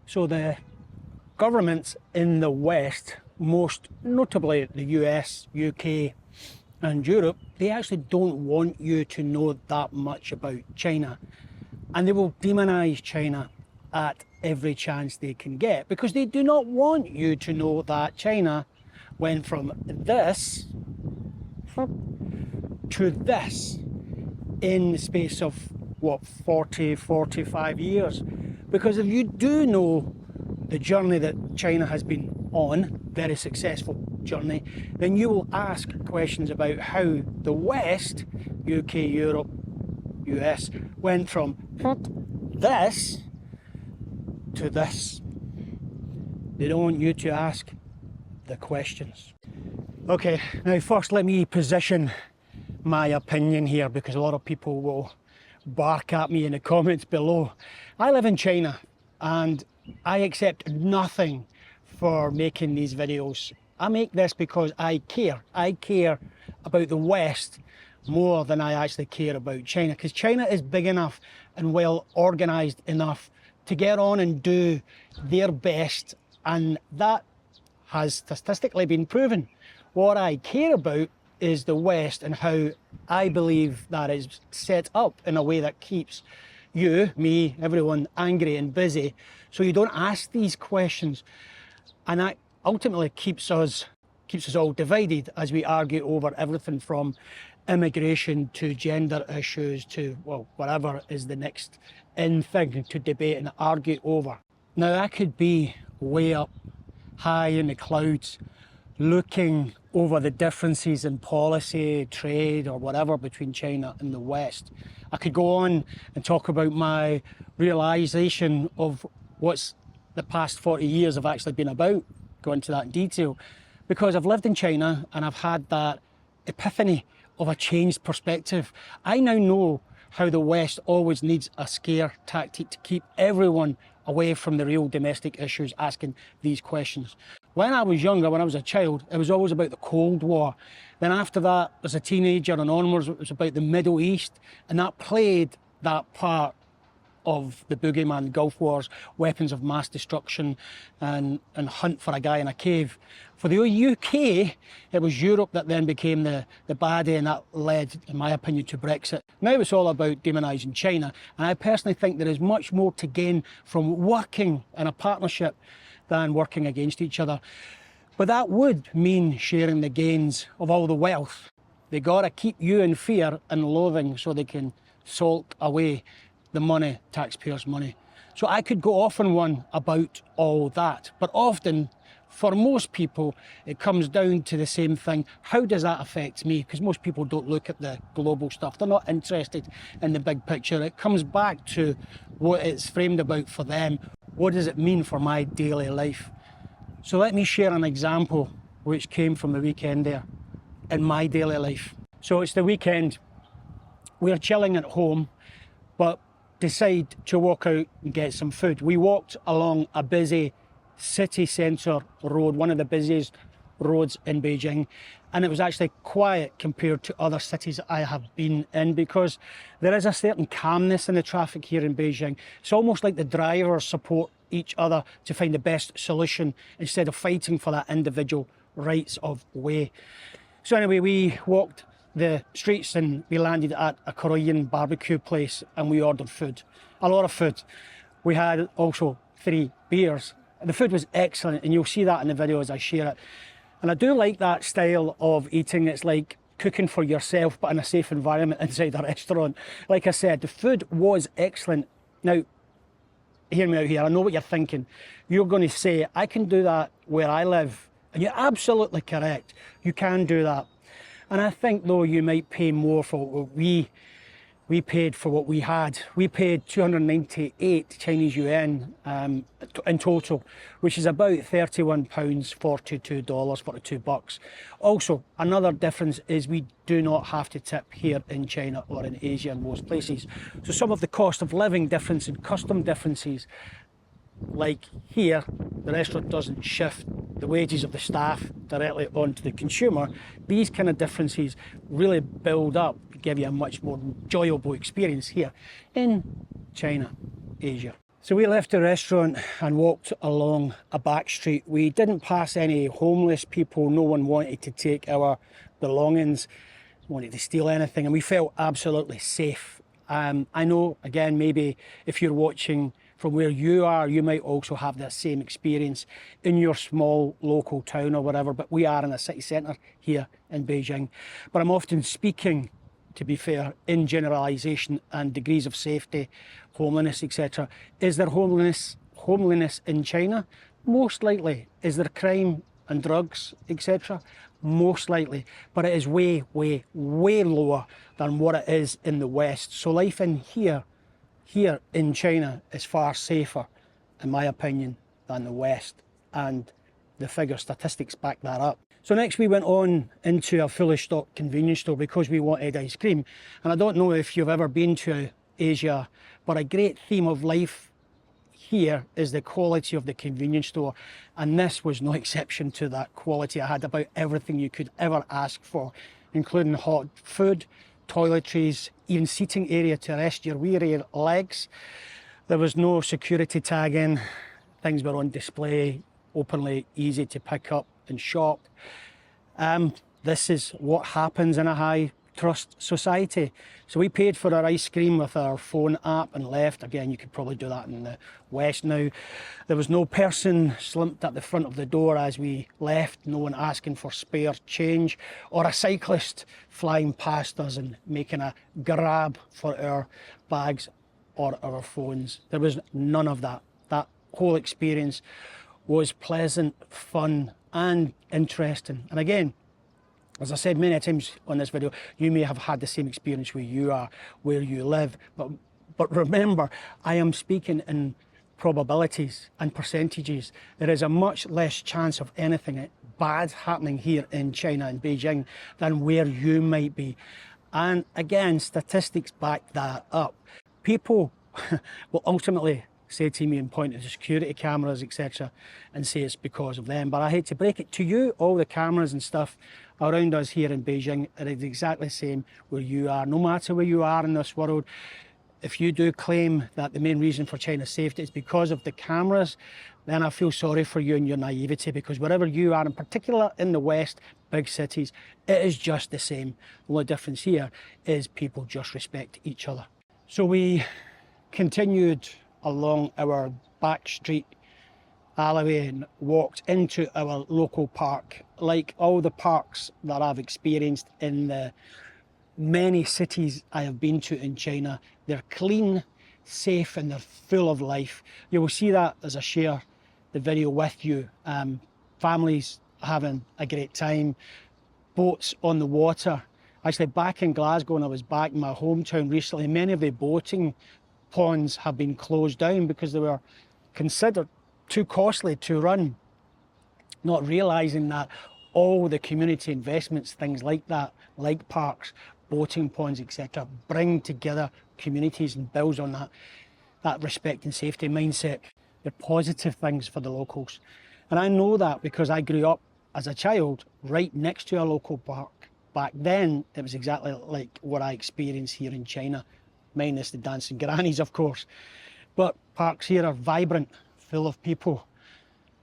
So the governments in the West, most notably the US, UK and Europe, they actually don't want you to know that much about China. And they will demonise China at every chance they can get, because they do not want you to know that China went from this to this in the space of, what, 40, 45 years. Because if you do know the journey that China has been on, very successful journey, then you will ask questions about how the West, UK, Europe, US, went from this to this. They don't want you to ask the questions. Okay, now first let me position my opinion here, because a lot of people will bark at me in the comments below. I live in China and I accept nothing for making these videos. I make this because I care. I care about the West more than I actually care about China, because China is big enough and well organised enough to get on and do their best, and that has statistically been proven. What I care about is the West and how I believe that is set up in a way that keeps you, me, everyone angry and busy, so you don't ask these questions, and that ultimately keeps us all divided as we argue over everything from immigration to gender issues to, well, whatever is the next in thing to debate and argue over. Now, I could be way up high in the clouds looking over the differences in policy, trade or whatever between China and the West. I could go on and talk about my realisation of what's the past 40 years have actually been about, go into that in detail, because I've lived in China and I've had that epiphany of a changed perspective. I now know how the West always needs a scare tactic to keep everyone away from the real domestic issues, asking these questions. When I was younger, when I was a child, it was always about the Cold War. Then after that, as a teenager and onwards, it was about the Middle East, and that played that part of the bogeyman, Gulf Wars, weapons of mass destruction, and hunt for a guy in a cave. For the UK, it was Europe that then became the baddie, and that led, in my opinion, to Brexit. Now it's all about demonising China, and I personally think there is much more to gain from working in a partnership than working against each other. But that would mean sharing the gains of all the wealth. They gotta keep you in fear and loathing so they can salt away the money, taxpayers' money. So I could go off on one about all that, but often, for most people, it comes down to the same thing. How does that affect me? Because most people don't look at the global stuff. They're not interested in the big picture. It comes back to what it's framed about for them. What does it mean for my daily life? So let me share an example which came from the weekend there in my daily life. So it's the weekend. We're chilling at home, but decide to walk out and get some food. We walked along a busy city centre road, one of the busiest roads in Beijing, and it was actually quiet compared to other cities I have been in, because there is a certain calmness in the traffic here in Beijing. It's almost like the drivers support each other to find the best solution instead of fighting for that individual rights of way. So anyway, we walked the streets and we landed at a Korean barbecue place and we ordered food, a lot of food. We had also 3 beers. The food was excellent, and you'll see that in the video as I share it. And I do like that style of eating. It's like cooking for yourself, but in a safe environment inside a restaurant. Like I said, the food was excellent. Now, hear me out here. I know what you're thinking. You're going to say, I can do that where I live. And you're absolutely correct. You can do that. And I think, though, you might pay more for what we paid for what we had. We paid 298 Chinese yuan in total, which is about £31, $42, 42 bucks. Also, another difference is we do not have to tip here in China or in Asia in most places. So some of the cost of living difference and custom differences, like here, the restaurant doesn't shift the wages of the staff directly onto the consumer. These kind of differences really build up to give you a much more enjoyable experience here in China, Asia. So we left the restaurant and walked along a back street. We didn't pass any homeless people. No one wanted to take our belongings, wanted to steal anything, and we felt absolutely safe. I know, again, maybe if you're watching from where you are, you might also have that same experience in your small local town or whatever, but we are in a city centre here in Beijing. But I'm often speaking, to be fair, in generalisation and degrees of safety, homelessness, etc. Is there homelessness in China? Most likely. Is there crime and drugs, etc.? Most likely. But it is way, way, way lower than what it is in the West. So life in here in China is far safer, in my opinion, than the West. And the statistics back that up. So next we went on into a fully stocked convenience store because we wanted ice cream. And I don't know if you've ever been to Asia, but a great theme of life here is the quality of the convenience store. And this was no exception to that quality. I had about everything you could ever ask for, including hot food, toiletries, even seating area to rest your weary legs. There was no security tagging. Things were on display, openly, easy to pick up and shop. This is what happens in a high trust society. So we paid for our ice cream with our phone app and left. Again, you could probably do that in the West now. There was no person slumped at the front of the door as we left, no one asking for spare change, or a cyclist flying past us and making a grab for our bags or our phones. There was none of that. That whole experience was pleasant, fun, and interesting. And again, as I said many times on this video, you may have had the same experience where you are, where you live. But remember, I am speaking in probabilities and percentages. There is a much less chance of anything bad happening here in China and Beijing than where you might be. And again, statistics back that up. People will ultimately say to me and point to the security cameras, etc., and say it's because of them. But I hate to break it to you, all the cameras and stuff around us here in Beijing are exactly the same where you are. No matter where you are in this world, if you do claim that the main reason for China's safety is because of the cameras, then I feel sorry for you and your naivety, because wherever you are, in particular in the West, big cities, it is just the same. The only difference here is people just respect each other. So we continued along our back street alleyway and walked into our local park. Like all the parks that I've experienced in the many cities I have been to in China, they're clean, safe, and they're full of life. You will see that as I share the video with you. Families having a great time, boats on the water. Actually, back in Glasgow, when I was back in my hometown recently, many of the boating ponds have been closed down because they were considered too costly to run, not realising that all the community investments, things like that, like parks, boating ponds, etc., bring together communities and builds on that respect and safety mindset. They're positive things for the locals. And I know that because I grew up as a child right next to a local park. Back then, it was exactly like what I experienced here in China, minus the dancing grannies, of course. But parks here are vibrant, full of people.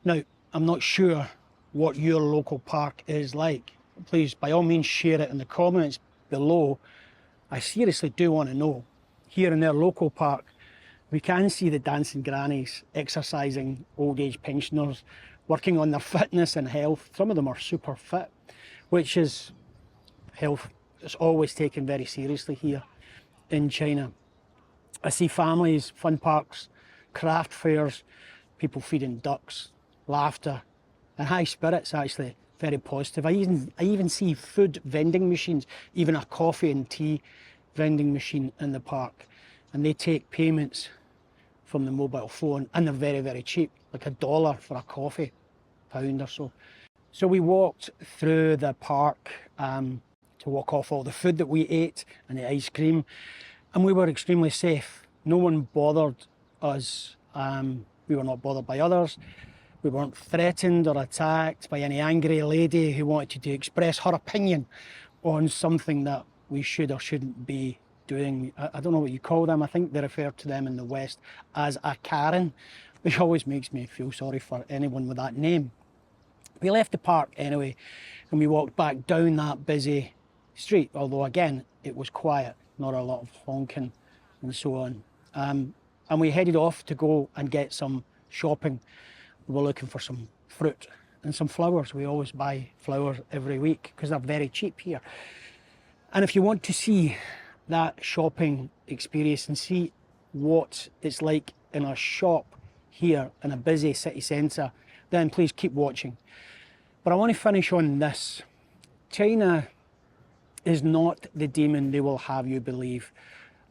Now, I'm not sure what your local park is like. Please, by all means, share it in the comments below. I seriously do want to know. Here in their local park, we can see the dancing grannies, exercising old age pensioners, working on their fitness and health. Some of them are super fit, which is health is always taken very seriously here in China. I see families, fun parks, craft fairs, people feeding ducks, laughter, and high spirits, actually, very positive. I even see food vending machines, even a coffee and tea vending machine in the park. And they take payments from the mobile phone, and they're very, very cheap, like $1 for a coffee, £1 or so. So we walked through the park to walk off all the food that we ate and the ice cream, and we were extremely safe. No one bothered us. We were not bothered by others. We weren't threatened or attacked by any angry lady who wanted to express her opinion on something that we should or shouldn't be doing, I don't know what you call them, I think they refer to them in the West as a Karen, which always makes me feel sorry for anyone with that name. We left the park anyway, and we walked back down that busy street, although again, it was quiet, not a lot of honking and so on. And we headed off to go and get some shopping. We were looking for some fruit and some flowers. We always buy flowers every week because they're very cheap here. And if you want to see that shopping experience and see what it's like in a shop here in a busy city centre, then please keep watching. But I want to finish on this. China is not the demon they will have you believe.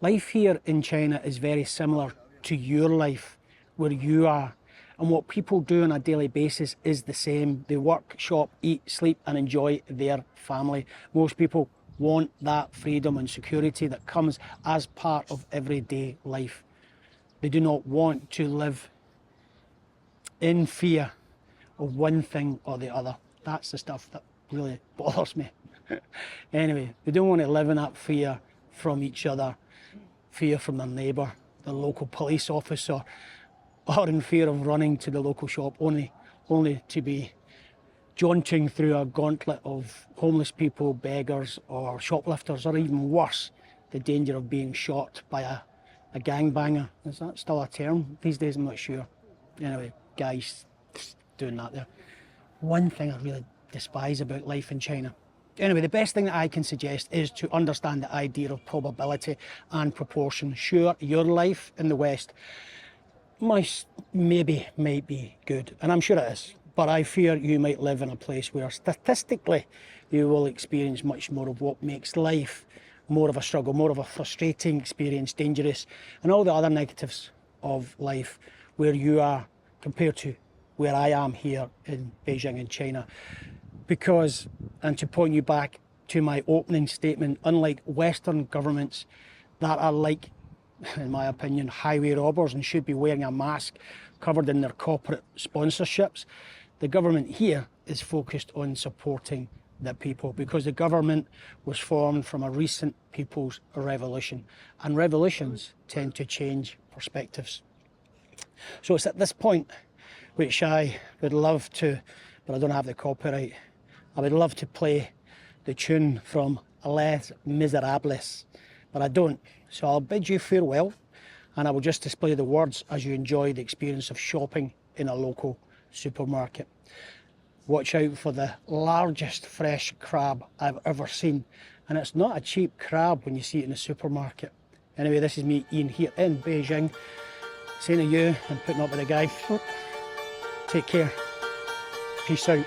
Life here in China is very similar to your life where you are. And what people do on a daily basis is the same. They work, shop, eat, sleep and enjoy their family. Most people want that freedom and security that comes as part of everyday life. They do not want to live in fear of one thing or the other. That's the stuff that really bothers me. Anyway, they don't want to live in that fear from each other, fear from their neighbour, the local police officer, or in fear of running to the local shop only to be jaunting through a gauntlet of homeless people, beggars or shoplifters, or even worse, the danger of being shot by a gangbanger. Is that still a term these days? I'm not sure. Anyway, guys doing that there. One thing I really despise about life in China. Anyway, the best thing that I can suggest is to understand the idea of probability and proportion. Sure, your life in the West might be good, and I'm sure it is, but I fear you might live in a place where statistically you will experience much more of what makes life more of a struggle, more of a frustrating experience, dangerous, and all the other negatives of life where you are compared to where I am here in Beijing in China. Because, and to point you back to my opening statement, unlike Western governments that are like, in my opinion, highway robbers and should be wearing a mask covered in their corporate sponsorships, the government here is focused on supporting the people, because the government was formed from a recent people's revolution, and revolutions tend to change perspectives. So it's at this point which I would love to, but I don't have the copyright, I would love to play the tune from Les Miserables, but I don't. So I'll bid you farewell, and I will just display the words as you enjoy the experience of shopping in a local supermarket. Watch out for the largest fresh crab I've ever seen, and it's not a cheap crab when you see it in the supermarket. Anyway, this is me, Ian, here in Beijing, saying to you and putting up with the guy, take care, peace out.